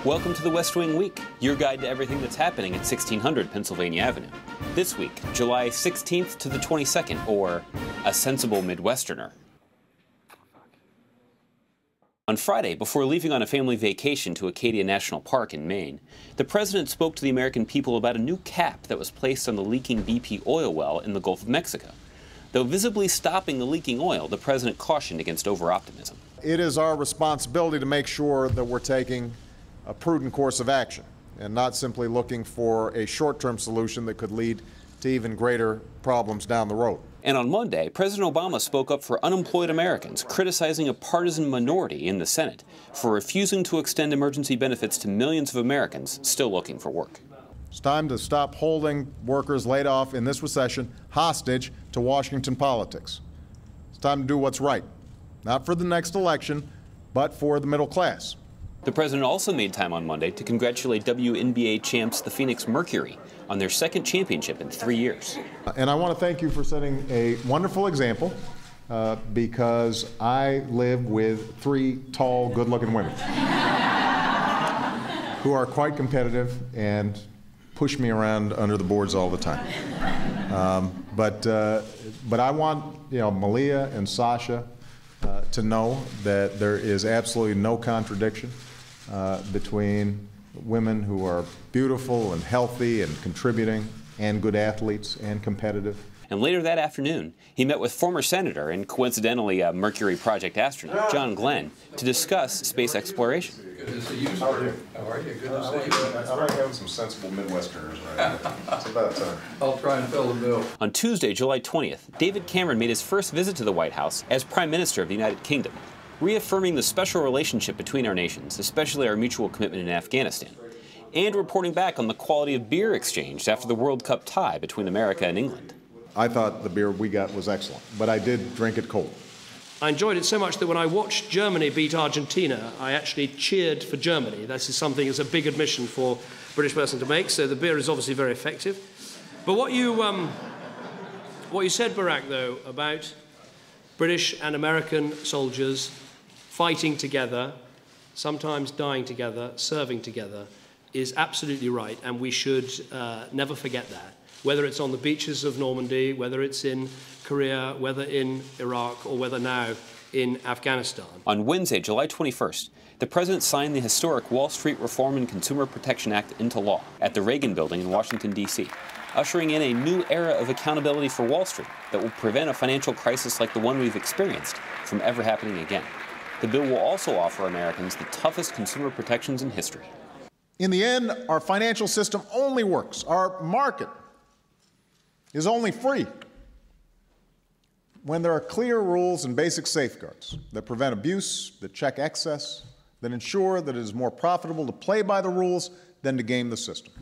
Welcome to the West Wing Week, your guide to everything that's happening at 1600 Pennsylvania Avenue. This week, July 16th to the 22nd, or A Sensible Midwesterner. On Friday, before leaving on a family vacation to Acadia National Park in Maine, the president spoke to the American people about a new cap that was placed on the leaking BP oil well in the Gulf of Mexico. Though visibly stopping the leaking oil, the president cautioned against over-optimism. It is our responsibility to make sure that we're taking a prudent course of action and not simply looking for a short-term solution that could lead to even greater problems down the road. And on Monday, President Obama spoke up for unemployed Americans, criticizing a partisan minority in the Senate for refusing to extend emergency benefits to millions of Americans still looking for work. It's time to stop holding workers laid off in this recession hostage to Washington politics. It's time to do what's right, not for the next election, but for the middle class. The president also made time on Monday to congratulate WNBA champs the Phoenix Mercury on their second championship in 3 years. And I want to thank you for setting a wonderful example because I live with three tall, good-looking women who are quite competitive and push me around under the boards all the time. But I want Malia and Sasha to know that there is absolutely no contradiction between women who are beautiful and healthy and contributing and good athletes and competitive. And later that afternoon, he met with former senator and coincidentally a Mercury Project astronaut, John Glenn, to discuss space exploration. Good to see you, sir. How are you? Good to see you. I like having some sensible Midwesterners right now. It's about time. I'll try and fill the bill. On Tuesday, July 20th, David Cameron made his first visit to the White House as Prime Minister of the United Kingdom, reaffirming the special relationship between our nations, especially our mutual commitment in Afghanistan, and reporting back on the quality of beer exchanged after the World Cup tie between America and England. I thought the beer we got was excellent, but I did drink it cold. I enjoyed it so much that when I watched Germany beat Argentina, I actually cheered for Germany. This is something that's a big admission for a British person to make, so the beer is obviously very effective. But what you said, Barack, though, about British and American soldiers fighting together, sometimes dying together, serving together, is absolutely right, and we should never forget that. Whether it's on the beaches of Normandy, whether it's in Korea, whether in Iraq, or whether now in Afghanistan. On Wednesday, July 21st, the president signed the historic Wall Street Reform and Consumer Protection Act into law at the Reagan Building in Washington, D.C., ushering in a new era of accountability for Wall Street that will prevent a financial crisis like the one we've experienced from ever happening again. The bill will also offer Americans the toughest consumer protections in history. In the end, our financial system only works. Our market is only free when there are clear rules and basic safeguards that prevent abuse, that check excess, that ensure that it is more profitable to play by the rules than to game the system.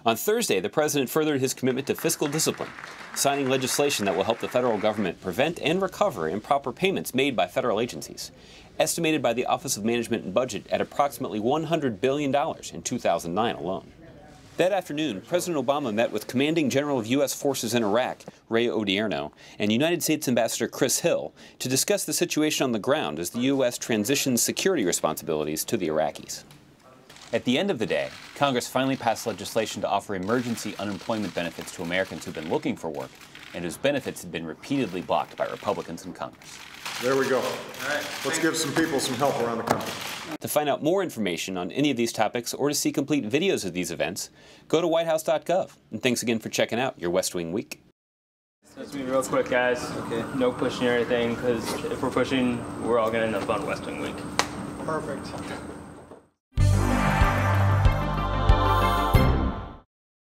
On Thursday, the president furthered his commitment to fiscal discipline, signing legislation that will help the federal government prevent and recover improper payments made by federal agencies, estimated by the Office of Management and Budget at approximately $100 billion in 2009 alone. That afternoon, President Obama met with Commanding General of U.S. Forces in Iraq, Ray Odierno, and United States Ambassador Chris Hill to discuss the situation on the ground as the U.S. transitions security responsibilities to the Iraqis. At the end of the day, Congress finally passed legislation to offer emergency unemployment benefits to Americans who've been looking for work and whose benefits had been repeatedly blocked by Republicans in Congress. There we go. All right. Let's give some people some help around the country. To find out more information on any of these topics or to see complete videos of these events, go to whitehouse.gov. And thanks again for checking out your West Wing Week. So it's going to be real quick, guys. Okay. No pushing or anything, because if we're pushing, we're all going to end up on West Wing Week. Perfect.